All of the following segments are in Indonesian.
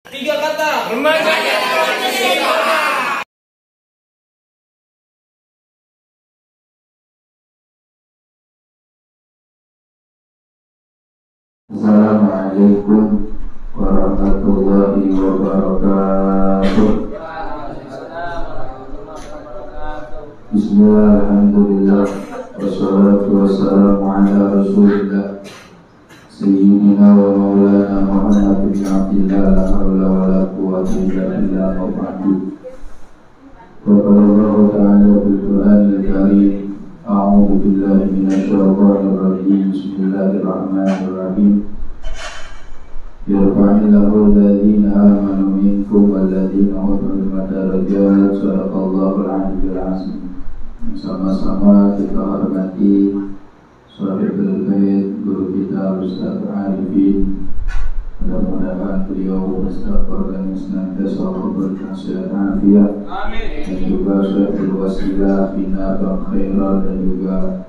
Tiga kata remaja Pancasila. Assalamualaikum warahmatullahi wabarakatuh. Bismillah, alhamdulillah, wassalatu wassalamu ala rasulillah Sayyidina wa maulana Muhammad bin Abdillah, la hawla wa la quwwata illa billah, wa ba'du. Wa qala Allahu ta'ala fil Qur'anil Karim, a'udzu billahi minasy syaithanir rajim. Bismillahirrahmanirrahim. Yarfa'illahu alladhina amanu minkum walladhina utul ilma darajat. Shadaqallahul aliyyul azim. Sama-sama kita hormati Shahibul Bait, guru kita Ustaz Arifin. Mudah-mudahan beliau istighfar dan senantiasa berkasihan afiat. Amin. Dan juga Shahibul Wasilah Bina Bang Khairal dan juga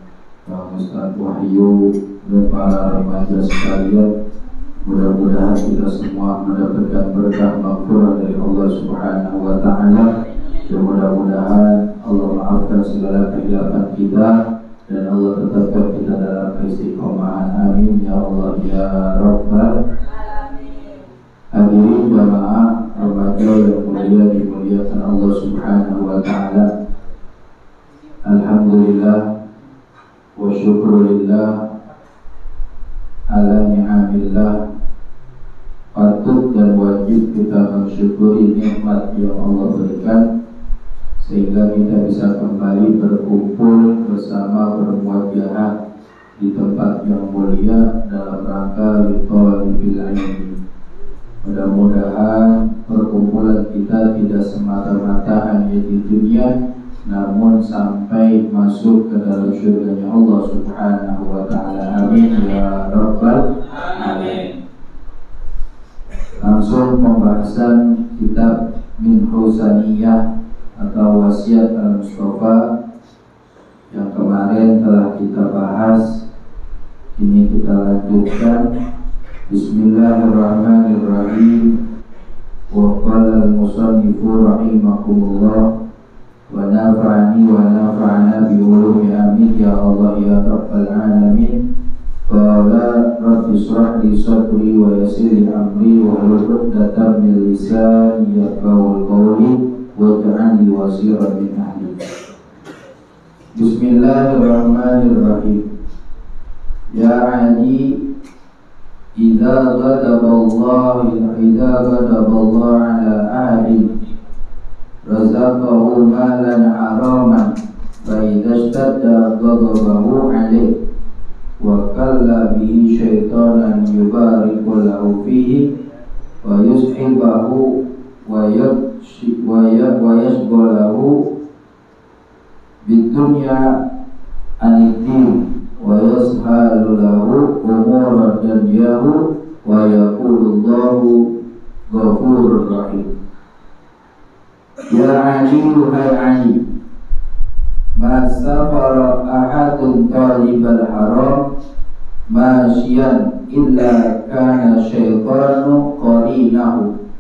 Ustaz Wahyu dan para remaja sekalian. Mudah-mudahan kita semua mendapatkan berkah maghfirah dari Allah Subhanahu wa Ta'ala. Dan mudah-mudahan Allah maafkan segala kehilapan kita dan Allah tetapkan kita dalam keistiqomahan. Amin ya Allah ya Rabbal alamin. Hadirin jamaah remaja yang mulia dimuliakan Allah Subhanahu wa Ta'ala. Alhamdulillah wa syukurillah ala ni'amillah. Patut dan wajib kita mensyukuri nikmat yang Allah berikan sehingga kita bisa kembali berkumpul bersama bermuajahah di tempat yang mulia dalam rangka litolabil ilmi. Mudah-mudahan perkumpulan kita tidak semata-mata hanya di dunia, namun sampai masuk ke dalam syurganya Allah Subhanahu wa Ta'ala. Amin ya Rabbal alamin. Langsung pembahasan kitab Min Husaniyah atau Wasiat Al-Mustafa yang kemarin telah kita bahas. Ini kita lanjutkan. Bismillahirrahmanirrahim. Wa qala al-musannifu rahimakumullah wa nafa'ani wa nafa'ana bi ulumi amin ya Allah ya Rabbal alamin. Qala rabbi shrah li sadri wa yassir li amri wa hlul 'uqdatam min lisani yafqahu qawli waj'alni waziran min ahli. Bismillahirrahmanirrahim. Ya Ali, idza ghadaballahu ala ahadin razaqahu malan haraman fa idza ishtadda ghadabahu alayhi wa kalla bihi syaitanan yubariku lahu fihi wa yushibahu wa yashghalahu bidunya aniddin wa yashalu lahu umura dunyahu wa yaqulullahu ghafurur rahim. Ya Ali, hai Ali, ma safara ahadun talibal haram masyian illa kana syaitanu qarinahu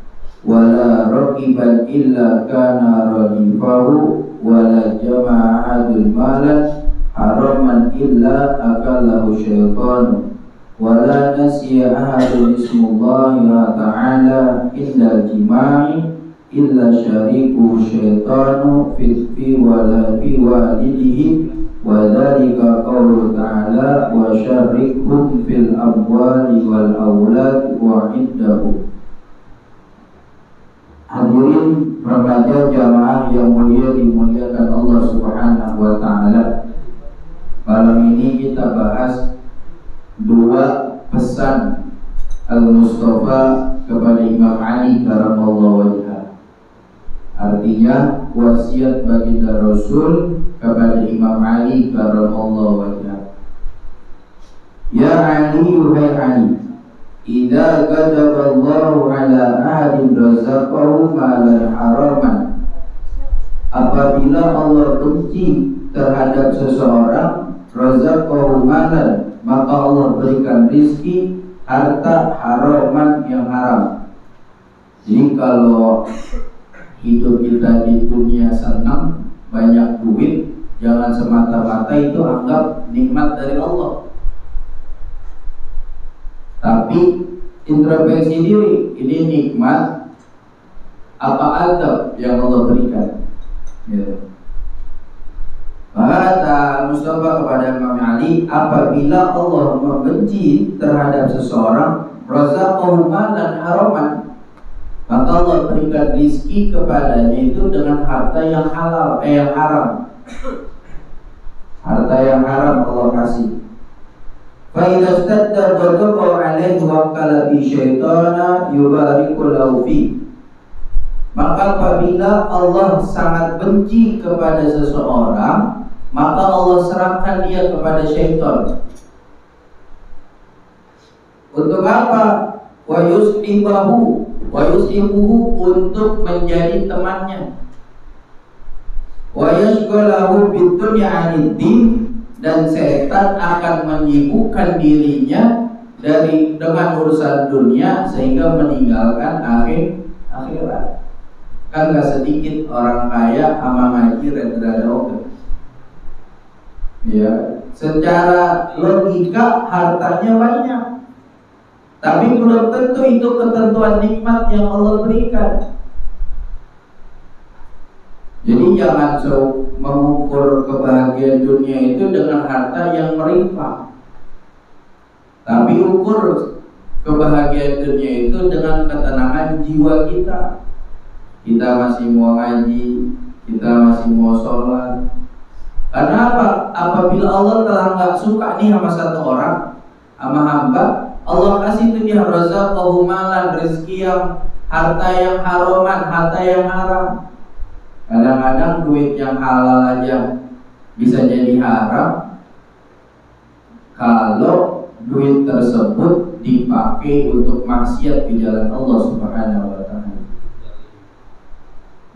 wala raqiban illa kana radifahu wala jama'a ahadul malan haraman illa akalahu syaitanu wala nasiya ahadun ismullahi ta'ala illa jima'i illa syariku syaitanu fi walidihi wa dhalika qawlu ta'ala wa syarikhum fil amwali wal awlad wa indahu. Hadirin remaja jamaah yang mulia dimuliakan Allah Subhanahu wa Ta'ala. Malam ini kita bahas dua pesan Al-Mustafa kepada Imam Ali karamallahu wajhah. Artinya wasiat baginda Rasul kepada Imam Ali karamallahu wajhah. Ya Ali, hai Ali, idza ghadaballahu ala ahadin razaqahu malan haraman. Apabila Allah benci terhadap seseorang, razaqahu malan, maka Allah berikan rizki harta haraman yang haram. Jadi kalau hidup kita di dunia senang, banyak duit, jangan semata-mata itu anggap nikmat dari Allah. Tapi introspeksi diri, ini nikmat apa adab yang Allah berikan. Ya. Maka kata Mustafa kepada Imam Ali, apabila Allah membenci terhadap seseorang, razaqahu malan haraman, maka Allah berikan rizki kepadanya itu dengan harta yang halal, yang haram. Harta yang haram Allah kasih. Fa idza istadda ghadabu alaihi wa qala bi syaitana yubariku lahu fi. Maka apabila Allah sangat benci kepada seseorang, maka Allah serahkan dia kepada syaitan. Untuk apa? Wa yus'ibahu untuk menjadi temannya. Wa yashghalahu bidunya 'anid din, dan setan akan menyibukkan dirinya dengan urusan dunia sehingga meninggalkan akhirat. Kan gak sedikit orang kaya sama ngaji rada-rada oke. Ya, secara logika hartanya banyak, tapi belum tentu itu ketentuan nikmat yang Allah berikan. Jadi jangan mengukur kebahagiaan dunia itu dengan harta yang melimpah, tapi ukur kebahagiaan dunia itu dengan ketenangan jiwa kita. Kita masih mau ngaji, kita masih mau sholat. Karena apa? Apabila Allah telah nggak suka nih sama satu orang, sama hamba, Allah kasih itu dia razaqahu malan, rezeki yang harta yang haraman, harta yang haram. Kadang-kadang duit yang halal aja bisa jadi haram kalau duit tersebut dipakai untuk maksiat di jalan Allah Subhanahu wa Ta'ala.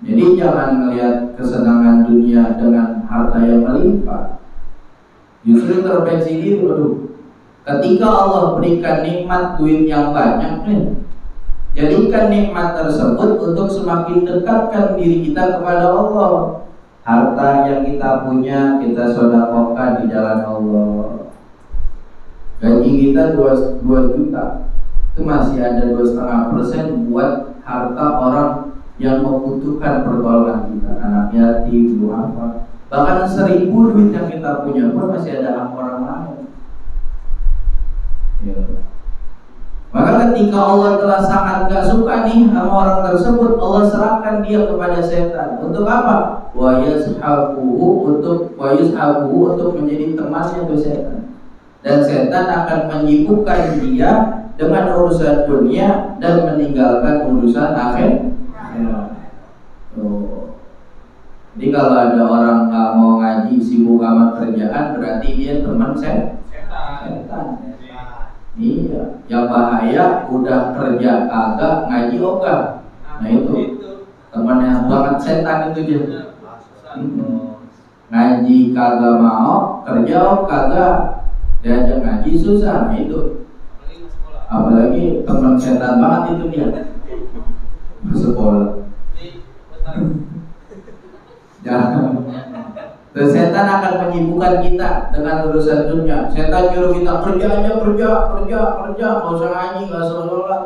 Jadi jangan melihat kesenangan dunia dengan harta yang melimpah. Justru introspeksi diri, ketika Allah berikan nikmat duit yang banyak nih, jadikan nikmat tersebut untuk semakin dekatkan diri kita kepada Allah. Harta yang kita punya kita sedekahkan di jalan Allah. Gaji kita 2 juta, itu masih ada 2,5% buat harta orang yang membutuhkan pertolongan kita, anak yatim, duafa. Bahkan 1.000 duit yang kita punya pun masih ada hak orang lain. Ya. Maka ketika Allah telah sangat gak suka nih sama orang tersebut, Allah serahkan dia kepada setan. Untuk apa? Wa yashabuhu untuk menjadi temannya itu setan. Dan setan akan menyibukkan dia dengan urusan dunia dan meninggalkan urusan akhirat. Jadi kalau ada orang nggak mau ngaji, sibuk sama kerjaan, berarti dia teman setan. Iya, yang bahaya udah kerja kagak, ngaji ogah. Nah itu temannya banget setan itu dia. Ngaji kagak mau, kerja kagak, diajak ngaji susah. Nah itu. Apalagi teman setan banget itu dia. Sekolah. Jangan. Dan setan akan menyibukkan kita dengan urusan dunia. Setan nyuruh kita kerja aja, kerja, nggak usah ngaji, nggak usah sholat,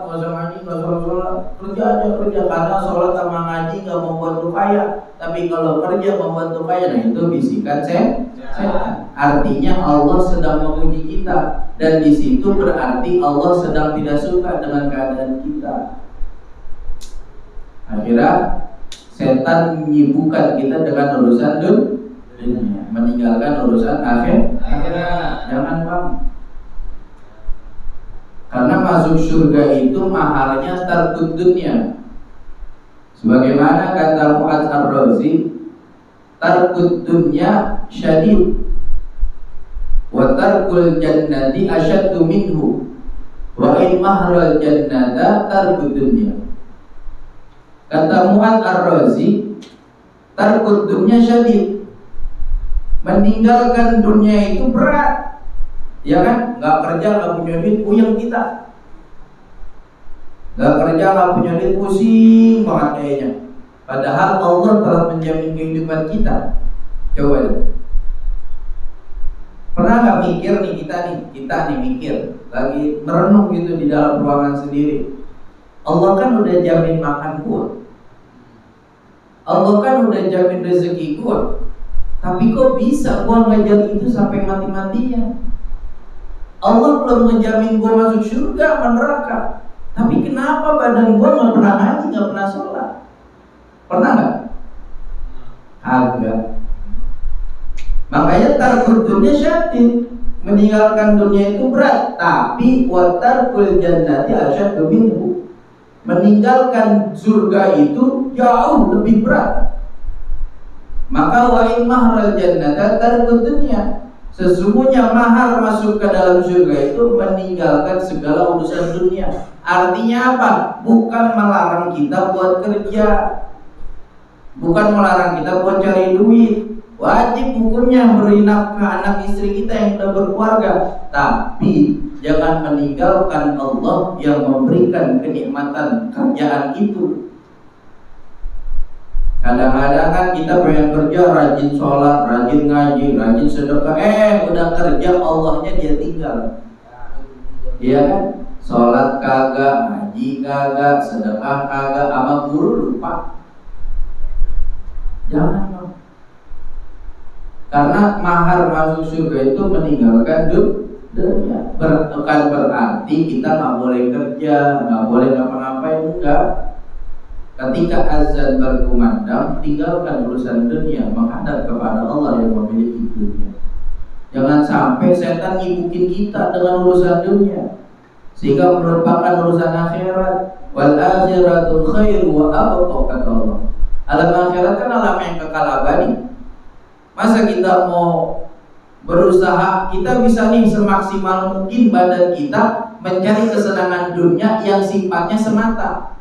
kerja aja, karena sholat sama ngaji nggak membuat lu kaya, tapi kalau kerja membuat lu kaya. Nah itu bisikan setan. Artinya Allah sedang menguji kita, dan di situ berarti Allah sedang tidak suka dengan keadaan kita. Akhirnya setan menyibukkan kita dengan urusan dunia, meninggalkan urusan akhirat. Jangan bang. Karena masuk surga itu mahalnya tarkud dunia. Sebagaimana kata Mu'adz ar-Razi, tarkud dunya syadid, wa tarkul jannati asyaddu minhu, wa in mahral jannata tarkud dunya. Kata Mu'adz ar-Razi, tarkud dunya syadid, meninggalkan dunia itu berat, ya kan? Nggak kerja, nggak punya duit, puyeng kita. Gak kerja, gak punya duit, pusing banget kayaknya. Padahal Allah telah menjamin kehidupan kita. Coba deh. Pernah gak mikir nih kita nih mikir, lagi merenung gitu di dalam ruangan sendiri. Allah kan udah jamin makan gua, Allah kan udah jamin rezeki gua, tapi kok bisa gua ngejar itu sampai mati-matian? Allah belum menjamin gua masuk surga, neraka, tapi kenapa badan gua nggak pernah ngaji, nggak pernah sholat? Pernah nggak? Agak. Makanya tarkul dunya syadid, meninggalkan dunia itu berat, tapi wa tarkul jannati asyaddu minhu. Meninggalkan surga itu jauh lebih berat. Maka wa in mahral jannata tarkul dunya, sesungguhnya mahar masuk ke dalam surga itu meninggalkan segala urusan dunia. Artinya apa? Bukan melarang kita buat kerja, bukan melarang kita buat cari duit. Wajib hukumnya beri nafkah anak istri kita yang sudah berkeluarga, tapi jangan meninggalkan Allah yang memberikan kenikmatan kerjaan itu. Kadang-kadang kan kita pengen kerja, rajin sholat, rajin ngaji, rajin sedekah, udah kerja Allahnya dia tinggal. Iya kan? Sholat kagak, ngaji kagak, sedekah kagak, sama guru lupa. Jangan dong. Karena mahar masuk surga itu meninggalkan dunia. Bukan berarti kita nggak boleh kerja, nggak boleh ngapa-ngapain, enggak. Ketika azan berkumandang, tinggalkan urusan dunia, menghadap kepada Allah yang memiliki dunia. Jangan sampai setan nyibukin kita dengan urusan dunia sehingga melupakan urusan akhirat. Wal akhiratul khairu wa abqa, kata Allah. Alam akhirat kan alam yang kekal abadi. Masa kita mau berusaha, kita bisa nih semaksimal mungkin badan kita mencari kesenangan dunia yang sifatnya semata,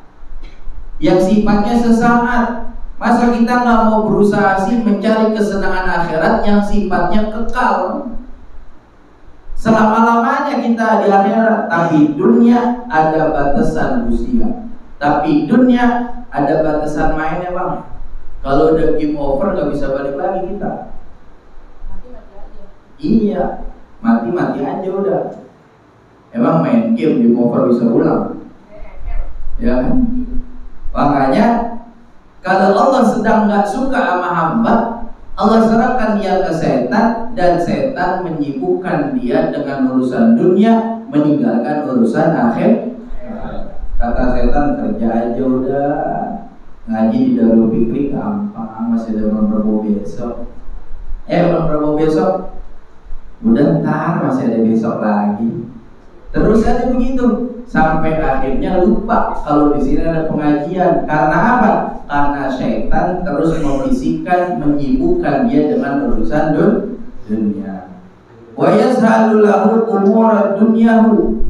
yang sifatnya sesaat. Masa kita nggak mau berusaha sih mencari kesenangan akhirat yang sifatnya kekal selama-lamanya kita di akhirat. Tapi dunia ada batasan usia, tapi dunia ada batasan mainnya bang. Kalau udah game over nggak bisa balik lagi kita. Mati-mati aja. Iya, mati-mati aja udah. Emang main game over bisa ulang? Ya kan? Makanya kalau Allah sedang nggak suka sama hamba, Allah serahkan dia ke setan, dan setan menyibukkan dia dengan urusan dunia, meninggalkan urusan akhir. Kata setan, kerja aja udah, ngaji di Darul Fikri gampang, masih ada bulan Rabu besok. Bulan Rabu besok, udah ntar masih ada besok lagi. Terus aja begitu sampai akhirnya lupa kalau di sini ada pengajian. Karena apa? Karena setan terus membisikkan, menyibukkan dia dengan urusan dunia. Wa yazhalu lahu umur dunyahu,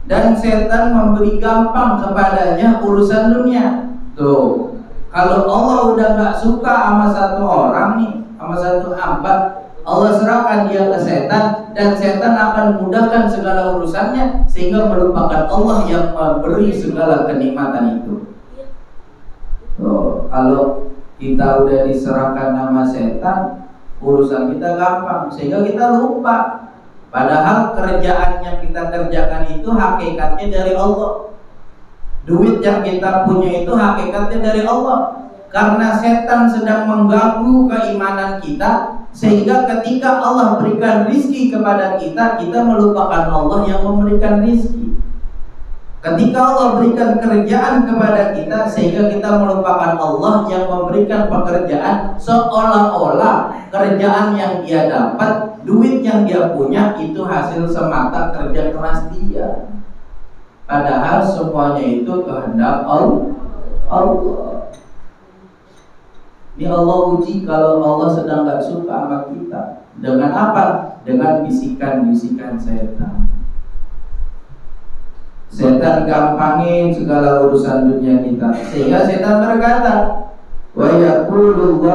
dan setan memberi gampang kepadanya urusan dunia. Tuh, kalau Allah udah gak suka sama satu orang nih, sama satu hamba, Allah serahkan dia ke setan, dan setan akan mudahkan segala urusannya sehingga melupakan Allah yang memberi segala kenikmatan itu. Tuh, kalau kita udah diserahkan nama setan, urusan kita gampang sehingga kita lupa. Padahal kerjaan yang kita kerjakan itu hakikatnya dari Allah. Duit yang kita punya itu hakikatnya dari Allah. Karena setan sedang mengganggu keimanan kita, sehingga ketika Allah berikan rizki kepada kita, kita melupakan Allah yang memberikan rizki. Ketika Allah berikan kerjaan kepada kita, sehingga kita melupakan Allah yang memberikan pekerjaan, seolah-olah kerjaan yang dia dapat, duit yang dia punya itu hasil semata kerja keras dia. Padahal semuanya itu kehendak Allah. Ini Allah uji kalau Allah sedang gak suka sama kita. Dengan apa? Dengan bisikan-bisikan setan. Setan gampangin segala urusan dunia kita, sehingga setan berkata, wa yaqulu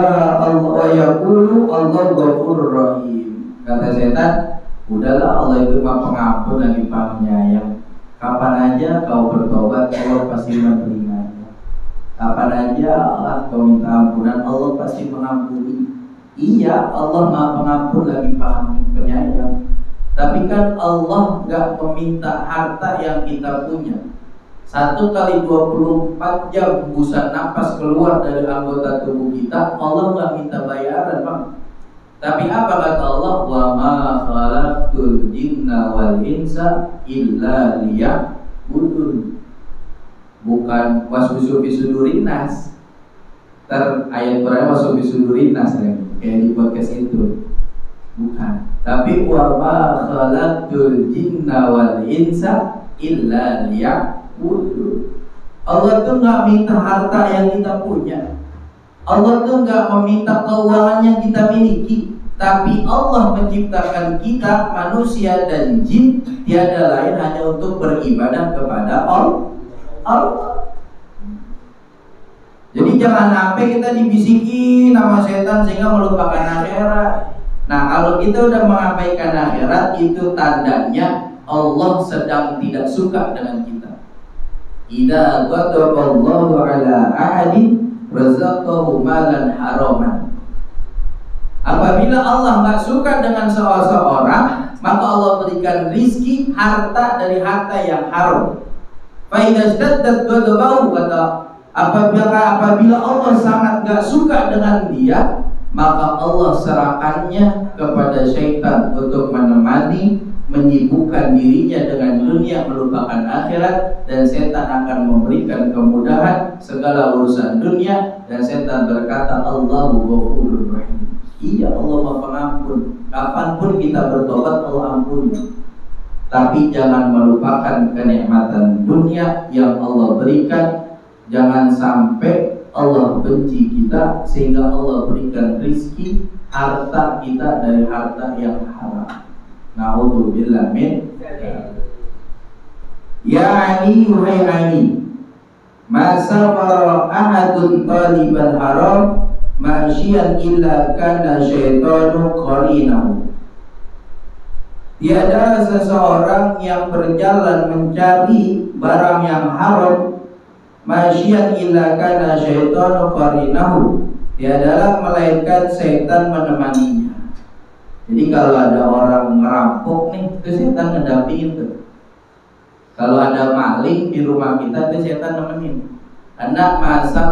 Allah ghafurur rahim. Kata setan, udahlah Allah itu mah pengampun lagi penyayang. Kapan aja kau bertobat, Allah pasti menerimanya. Kapan aja Allah kau minta ampunan, Allah pasti mengampuni. Iya, Allah Maha Pengampun lagi penyayang. Tapi kan Allah nggak meminta harta yang kita punya. 1 kali 24 jam busa napas keluar dari anggota tubuh kita, Allah nggak minta bayaran, Bang. Tapi apa kata Allah? Wa ma khalaqtul jinna wal insa illa liya'budun. Bukan wasbisu fi sudurin nas. Ayat Quran wasbisu fi sudurin nas kayak di podcast itu. Bukan. Tapi wa ma khalaqtul jinna wal insa illa liya'budun. Allah tuh nggak minta harta yang kita punya. Allah tuh nggak meminta keuangan yang kita miliki, tapi Allah menciptakan kita manusia dan jin tiada lain hanya untuk beribadah kepada Allah. Jadi jangan sampai kita dibisikin sama setan sehingga melupakan akhirat. Nah, kalau kita udah mengabaikan akhirat, itu tandanya Allah sedang tidak suka dengan kita. Idza ghadaballahu ala ahadin razaqahu malan haraman. Apabila Allah nggak suka dengan seseorang, maka Allah berikan rizki harta dari harta yang haram. Fa idza staddat ghadabahu, kata apabila Allah sangat nggak suka dengan dia, maka Allah serahkannya kepada syaitan untuk menyibukkan dirinya dengan dunia, melupakan akhirat, dan setan akan memberikan kemudahan segala urusan dunia, dan setan berkata Allahu Ghafurur Rahim. Iya, Allah Maha Pengampun. Kapanpun kita bertobat, Allah ampuni. Tapi jangan melupakan kenikmatan dunia yang Allah berikan. Jangan sampai Allah benci kita sehingga Allah berikan rizki harta kita dari harta yang haram. Na'udzubillah min. Ya ani wahai ani, ma safara ahadun talibal haram masyian illa kana syaitanu qarinahu. Tiada seseorang yang berjalan mencari barang yang haram masyian illa kana syaitanu qarinahu, tiadalah melainkan setan menemaninya. Jadi kalau ada orang ngerampok nih, itu setan ngedampingin tuh. Kalau ada maling di rumah kita, itu setan nemenin. Karena masa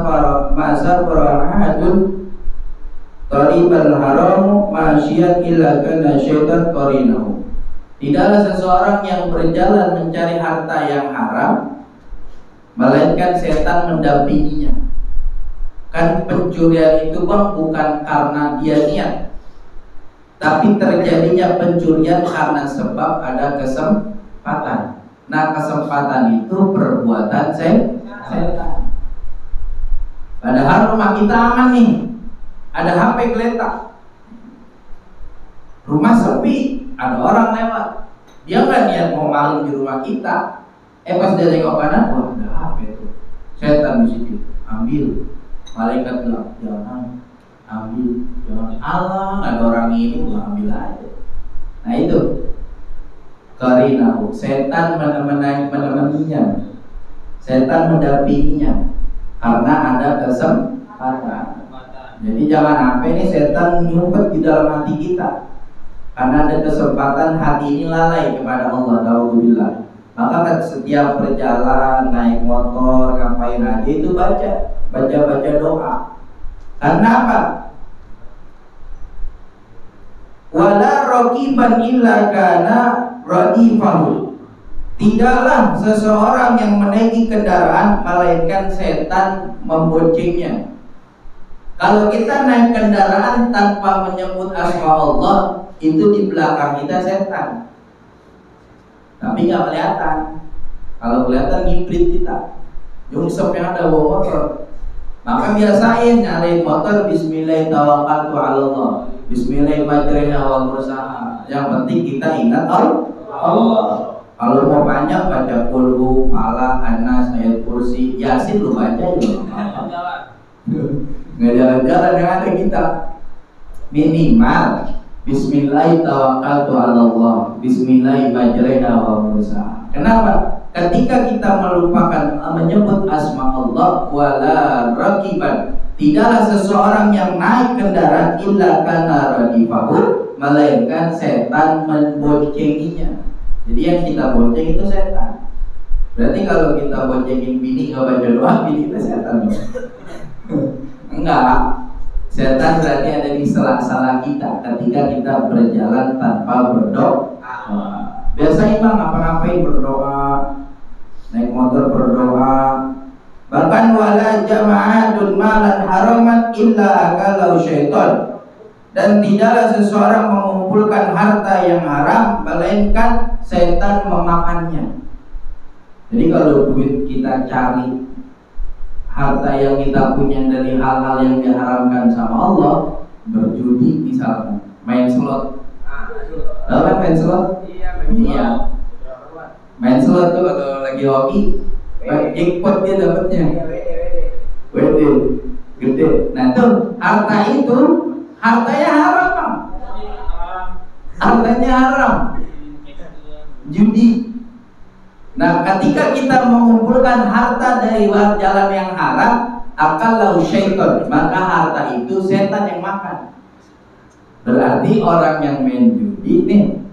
farahadun taribal haramu masyian illa kana syaitan qarinahu. Tidaklah seseorang yang berjalan mencari harta yang haram melainkan setan mendampinginya. Kan pencurian itu Bang bukan karena dia niat, tapi terjadinya pencurian karena sebab ada kesempatan. Nah, kesempatan itu perbuatan setan. Padahal rumah kita aman nih, ada HP geletak, rumah sepi, ada orang lewat, dia nggak niat mau maling di rumah kita. Pas dia tengok kanan, wah ada HP tuh, setan di situ, ambil. Malaikat bilang, jangan ambil, jangan. Allah, ada orang ini, gua ambil aja. Nah itu qarinahu, setan menemaninya, setan mendampinginya karena ada kesempatan. Jadi jangan sampai ini setan nyumpet di dalam hati kita karena ada kesempatan hati ini lalai kepada Allah. Alhamdulillah. Maka setiap berjalan, naik motor, ngapain aja itu baca doa. Karena apa? Wala raqiban illa kana radifahu. Tidaklah seseorang yang menaiki kendaraan melainkan setan memboncengnya. Kalau kita naik kendaraan tanpa menyebut asma Allah, itu di belakang kita setan, tapi nggak kelihatan. Kalau kelihatan ngibrit kita. Nyungsep yang ada bawa motor. Maka biasain nyalain motor Bismillah tawakkaltu 'ala Allah, Bismillah majriha wa mursaha. Yang penting kita ingat Allah. Kalau mau panjang baca Qul Falaq, An-Nas, ayat kursi, Yasin lu baca juga. Nggak jalan-jalan yang ada kita. Minimal Bismillah tawakkaltu 'ala Allah, Bismillah majriha wa mursaha. Kenapa? ketika kita melupakan menyebut asma Allah, wala rakiban, tidaklah seseorang yang naik kendaraan illa kana radifahu, melainkan setan memboncenginya. Jadi yang kita bonceng itu setan. Berarti kalau kita boncengin bini nggak baca doa, bini itu setan. Enggak. Setan berarti ada di sela-sela kita ketika kita berjalan tanpa berdoa. Biasa imam apa-apain berdoa, naik motor berdoa. Bahkan wala jama'atun malan haraman illa akalau syaitan. Dan tidaklah seseorang mengumpulkan harta yang haram melainkan setan memakannya. Jadi kalau duit kita cari, harta yang kita punya dari hal-hal yang diharamkan sama Allah, berjudi misalkan, main slot. Tahu kan main slot? Iya. Main slot tuh kalau lagi hoki, jackpot dia dapatnya. WD, gede. Nah tuh harta itu, hartanya haram, Bang. Hartanya haram. Judi. Nah, ketika kita mengumpulkan harta dari jalan yang haram, akalau syaitan, maka harta itu setan yang makan. Berarti orang yang main judi nih,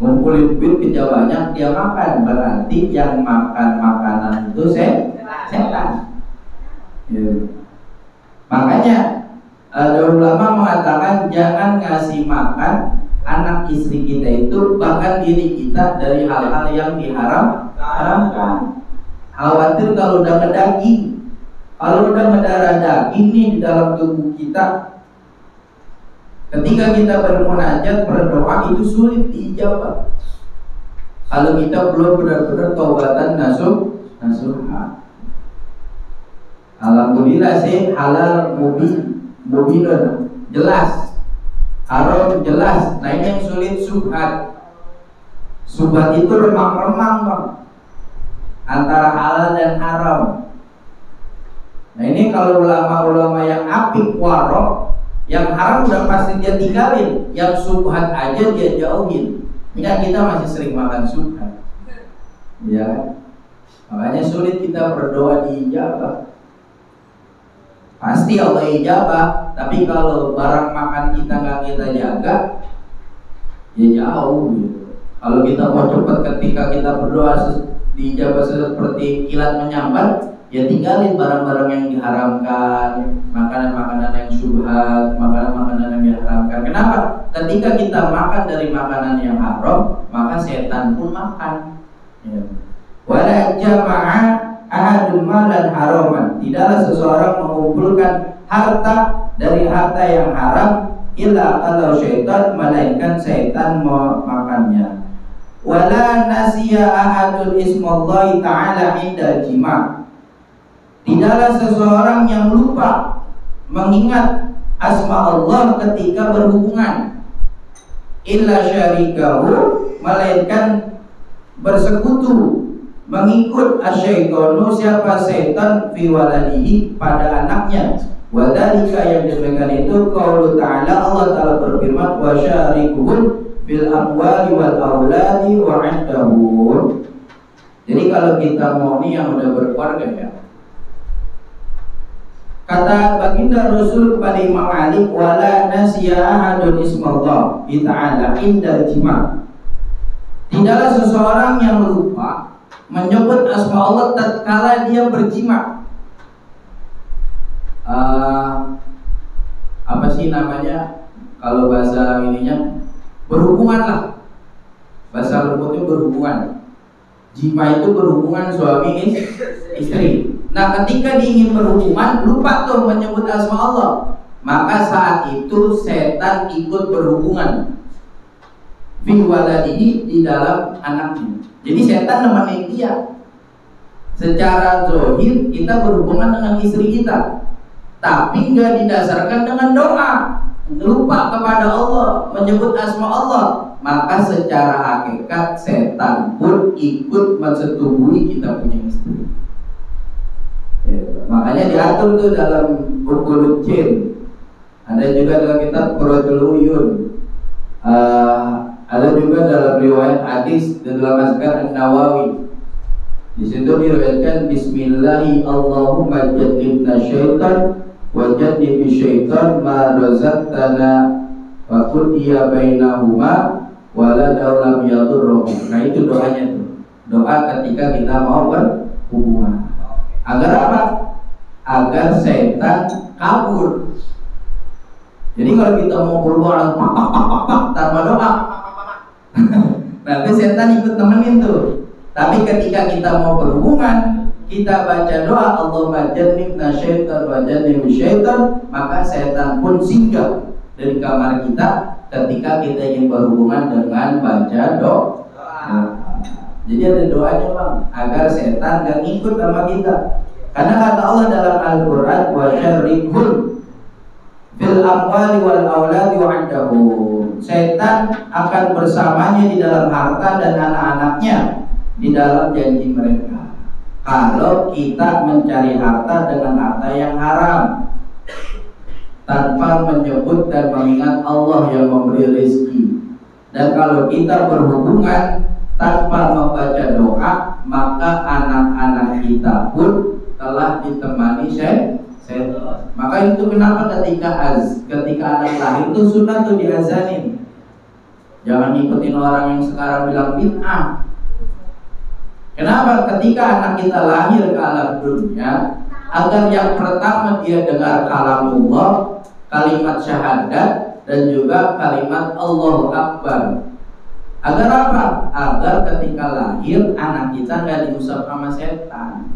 ngumpulin duit kerja banyak, dia makan. Berarti yang makan makanan itu setan. Ya. Makanya ada ulama mengatakan jangan ngasih makan anak istri kita itu, bahkan diri kita, dari hal-hal yang diharamkan. Khawatir kalau udah ngedaging, kalau udah mendarah daging nih di dalam tubuh kita, ketika kita bermunajat berdoa itu sulit diijabah. Kalau kita belum benar-benar taubatan nasuha. Alhamdulillah sih halal mubinun, jelas. Haram jelas. Nah ini yang sulit subhat. Subhat itu remang-remang, Bang, antara halal dan haram. Nah ini kalau ulama-ulama yang apik warok, yang haram udah pasti dia tinggalin, yang subhat aja dia jauhin. Ini kita masih sering makan subhat, ya. Makanya sulit kita berdoa diijabah. Pasti Allah ijabah, tapi kalau barang makan kita nggak kita jaga, ya jauh gitu. Kalau kita mau cepat ketika kita berdoa diijabah seperti kilat menyambar, ya tinggalin barang-barang yang diharamkan, makanan-makanan yang syubhat, makanan-makanan yang diharamkan. Kenapa? Ketika kita makan dari makanan yang haram, maka setan pun makan. Ya. Wala jama'a ahadun malan haraman, tidaklah seseorang mengumpulkan harta dari harta yang haram illa kalau syaitan, melainkan syaitan memakannya. Wala nasiya ahadun ismallahi ta'ala inda jima', tidaklah seseorang yang lupa mengingat asma Allah ketika berhubungan, illa syarikahu, melainkan bersekutu, mengikut asyaitonu, siapa setan, fi waladihi, pada anaknya. Wadhalika, yang demikian itu, qaulu ta'ala, Allah Ta'ala berfirman, wa syarikuhum fil amwali wal auladi wa indahum. Jadi kalau kita mau nih yang udah berkeluarga ya, kata baginda Rasul kepada Imam Ali, wala nasiya ahadun ismallah ta'ala indal jima', tidaklah seseorang yang lupa menyebut asma Allah tatkala dia berjima. Apa sih namanya kalau bahasa ininya, berhubungan lah, bahasa lembutnya berhubungan. Jima itu berhubungan suami istri. Nah ketika dia ingin berhubungan, lupa tuh menyebut asma Allah, maka saat itu setan ikut berhubungan fi waladihi, di dalam anaknya. Jadi setan nemenin dia. Secara zahir kita berhubungan dengan istri kita, tapi nggak didasarkan dengan doa, lupa kepada Allah, menyebut asma Allah, maka secara hakikat setan pun ikut mensetubuhi kita punya istri. Ya, makanya diatur tuh dalam Uqulul Jin. Ada juga dalam kitab Qurratul Uyun. Ada juga dalam riwayat hadis dan dalam Azkar An-Nawawi. Di situ diriwayatkan Bismillahi Allahumma jannibna syaitan wa jannibi syaitan ma razaqtana wa qudiya bainahuma wa la daulam yadurruh. Nah itu doanya tuh. Doa ketika kita mau berhubungan. Agar apa? Agar setan kabur. Jadi kalau kita mau berhubungan tanpa doa, nanti setan ikut nemenin tuh. Tapi ketika kita mau berhubungan, kita baca doa Allahumma jannibna syaitan wa jannibi syaitan, maka setan pun singgah dari kamar kita ketika kita ingin berhubungan dengan baca doa. Jadi ada doanya bang, agar setan gak ikut sama kita. Karena kata Allah dalam Al-Quran, wa syarrikul fil amwali wal auladi wa'adahu. Setan akan bersamanya di dalam harta dan anak-anaknya di dalam janji mereka. Kalau kita mencari harta dengan harta yang haram, tanpa menyebut dan mengingat Allah yang memberi rezeki. Dan kalau kita berhubungan tanpa membaca doa, maka anak-anak kita pun telah ditemani setan. Maka itu kenapa ketika anak lahir itu sunnah tuh diazanin. Jangan ngikutin orang yang sekarang bilang bid'ah. Kenapa? Ketika anak kita lahir ke alam dunia, agar yang pertama dia dengar kalamullah, kalimat syahadat, dan juga kalimat Allahu Akbar. Agar apa? Agar ketika lahir anak kita nggak diusap sama setan.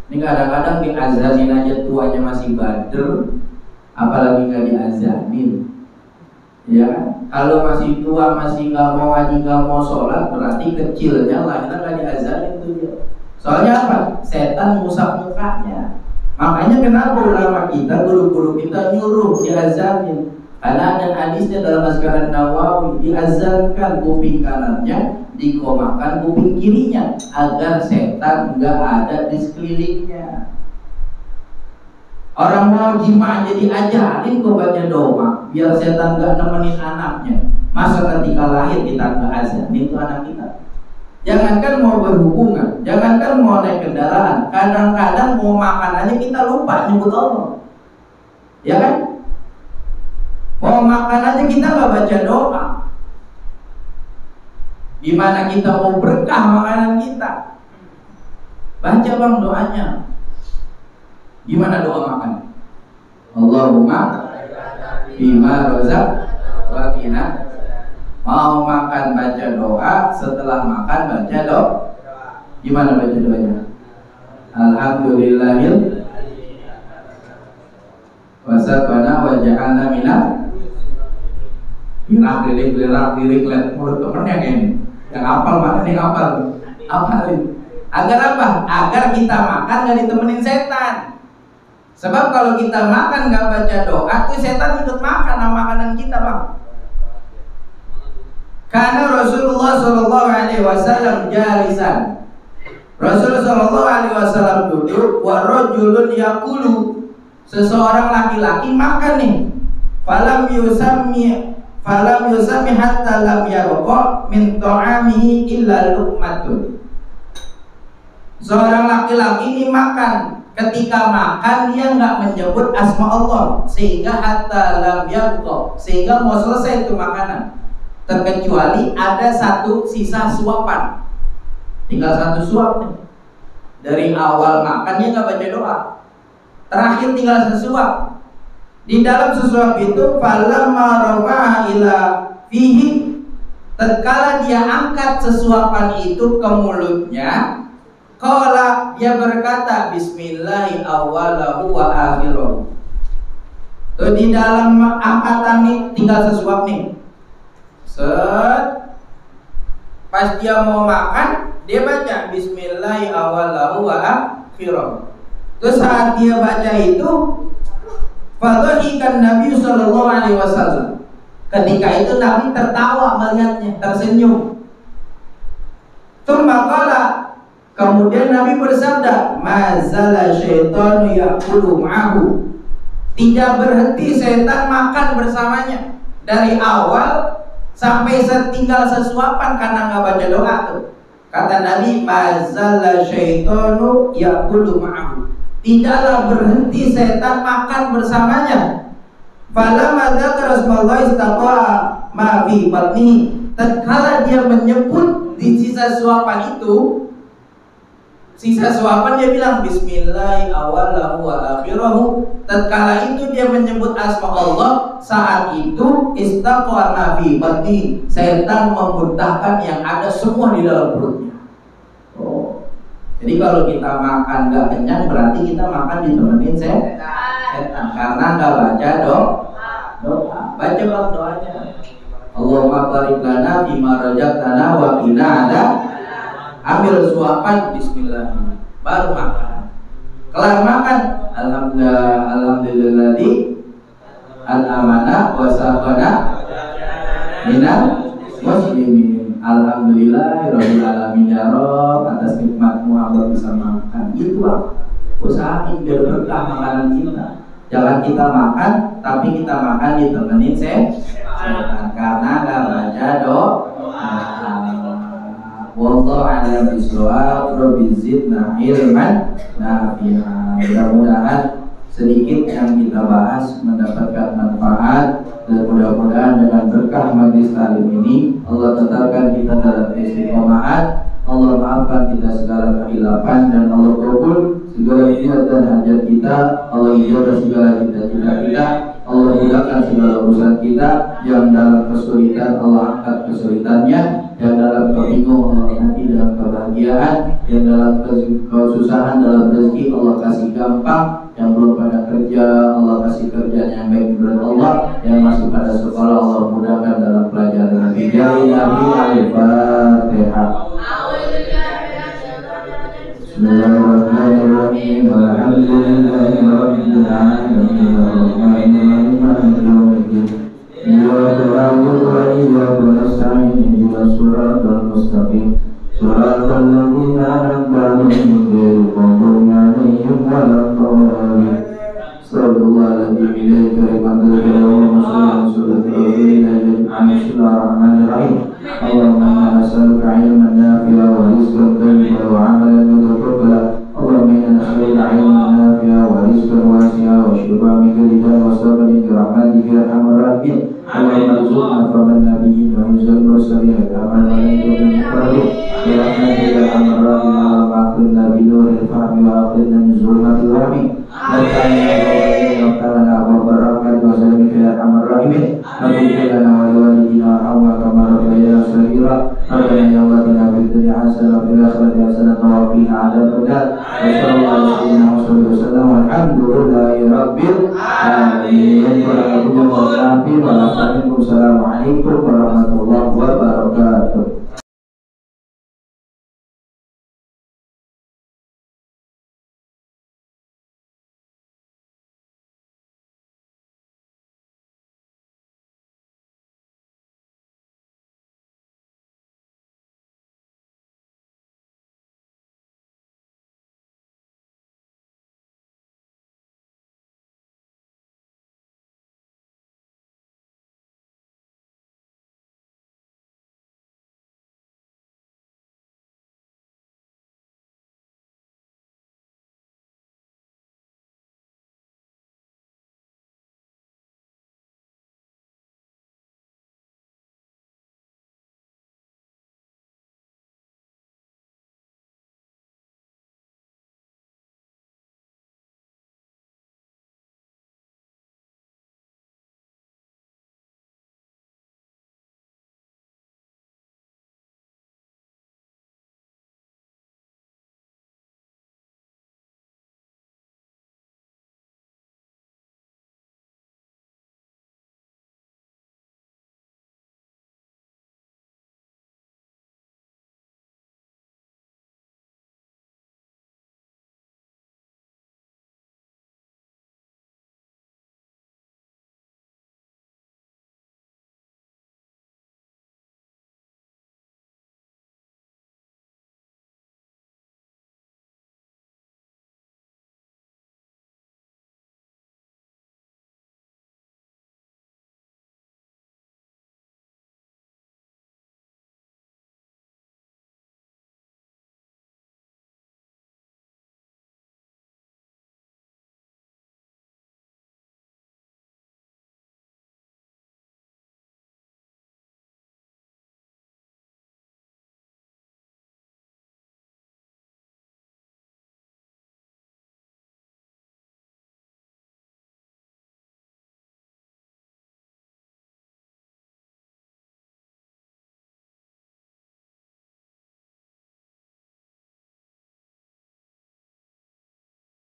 Ini kadang-kadang diazanin aja tuanya masih bader, apalagi nggak diazanin. Ya, kalau masih tua masih nggak mau ngaji, nggak mau sholat, berarti kecilnya lahirnya nggak diazanin tuh dia. Soalnya apa? Setan ngusap mukanya. Makanya kenapa ulama kita, guru-guru kita nyuruh diazanin? Karena ada hadisnya dalam Azkaran Nawawi, diazankan kuping kanannya, dikomakan kuping kirinya, agar setan nggak ada di sekelilingnya. Orang mau jima aja diajarin kok baca doa, biar setan nggak nemenin anaknya. Masa ketika lahir kita nggak azanin itu anak kita? Jangankan mau berhubungan, jangankan mau naik kendaraan, kadang-kadang mau makan aja kita lupa nyebut Allah, ya kan? Mau makan aja kita nggak baca doa. Gimana kita mau berkah makanan kita? Baca bang doanya. Gimana doa makan? Allahumma bima razaqtana. Mau makan baca doa, setelah makan baca doa. Gimana baca doanya? Alhamdulillahil wasabana wa ja'alna minal lirik mulut temennya kayaknya. Yang hafal mana nih hafal? Hafalin. Agar apa? Agar kita makan gak ditemenin setan. Sebab kalau kita makan gak baca doa, tuh setan ikut makan sama makanan kita bang. Karena Rasulullah SAW jalisan. Rasulullah SAW duduk, wa rajulun yaqulu, seseorang laki-laki makan nih. Falam yusami hatta lam yarqa min ta'amihi illa luqmatun. Seorang laki-laki ini makan, ketika makan dia nggak menyebut asma Allah, sehingga hatta lam yarqa, sehingga mau selesai itu makanan, terkecuali ada satu sisa suapan, tinggal satu suap nih. Dari awal makannya nggak baca doa, terakhir tinggal sesuap. Di dalam sesuap itu falamma rafa'a ila fihi, tatkala dia angkat sesuapan itu ke mulutnya, qala, dia berkata bismillahi awwalahu wa akhirahu. Tuh di dalam angkatan nih tinggal sesuap nih. Set. Pas dia mau makan, dia baca bismillahi awwalahu wa akhirahu. Terus saat dia baca itu, fadhahikan Nabi sallallahu alaihi wasallam. Ketika itu Nabi tertawa melihatnya, tersenyum. Tsumma kemudian Nabi bersabda, mazala syaitanu ya'kulu ma'ahu. Tidak berhenti setan makan bersamanya dari awal sampai tinggal sesuapan karena nggak baca doa tuh. Kata Nabi, mazalla syaitanu yaqulu ma'ahu. Tidaklah berhenti setan makan bersamanya. Falamma dzakara Rasulullah istaqa'a ma fi batnihi. Tatkala dia menyebut di sisa suapan itu, sisa suapan dia bilang bismillah awalahu wa akhirahu. Tatkala itu dia menyebut asma Allah, saat itu istaqa'a ma fi batnihi. Setan memuntahkan yang ada semua di dalam perutnya. Oh. Jadi kalau kita makan gak kenyang berarti kita makan ditemenin setan. Karena gak baca doa. Baca bang doanya. Allahumma barik lana bima razaqtana wa qina adzab. Ambil suapan bismillah. Baru makan. Kelar makan, alhamdulillah al-amana wa saqana minal muslimin. Alhamdulillah rabbil alamin ya Rabb, atas nikmatmu hamba bisa makan. Itu usahain biar berkah makanan kita. Jangan kita makan tapi kita makan ditemenin setan karena gak baca doa. Wallahu a'lam bishawab. Rabbi zidna ilman nafi'a. Mudah-mudahan sedikit yang kita bahas mendapatkan manfaat, dan mudah-mudahan dengan berkah majlis talim ini Allah tetapkan kita dalam istiqomahat. Allah maafkan kita segala kehilapan dan Allah kabul segala niat dan hajat kita. Allah ijabah segala cita-cita kita. Allah mudahkan segala urusan kita. Yang dalam kesulitan Allah angkat kesulitannya. Yang dalam kebingungan Allah ganti dengan kebahagiaan. Yang dalam kesusahan dalam rezeki Allah kasih gampang. Yang belum pada kerja Allah kasih kerjaan yang baik menurut Allah. Yang masih pada sekolah Allah mudahkan dalam pelajaran. Bijali Nabi Al-Fatihah. Bismillahirrahmanirrahim. Alhamdulillahi rabbil alamin. Arrahmanirrahim. Maliki yaumiddin. Iyyaka na'budu wa iyyaka nasta'in. Ihdinas siratal mustaqim. Siratal ladzina an'amta 'alaihim ghairil maghdubi 'alaihim waladdallin. Sallallahu alaihi wa Bismillahirrahmanirrahim. Allahumma nas'aluka 'ilman nafi'an wa rizqan thayyiban wa 'amalan mutaqabbala. Allahumma inna nas'aluka 'ilman nafi'an wa rizqan wasi'an wa shifaan min kulli da'in wa sabran bi rahmatika ya arhamar rahimin. Allahumma arzuqna fahman nabiyyin wa hifzal mursalin wa amalan muqarrabin bi rahmatika ya arhamar rahimin. Allahumma akhrijna bi nuril fahmi wa akhrijna min zulmatil wahmi. Assalamualaikum warahmatullahi wabarakatuh.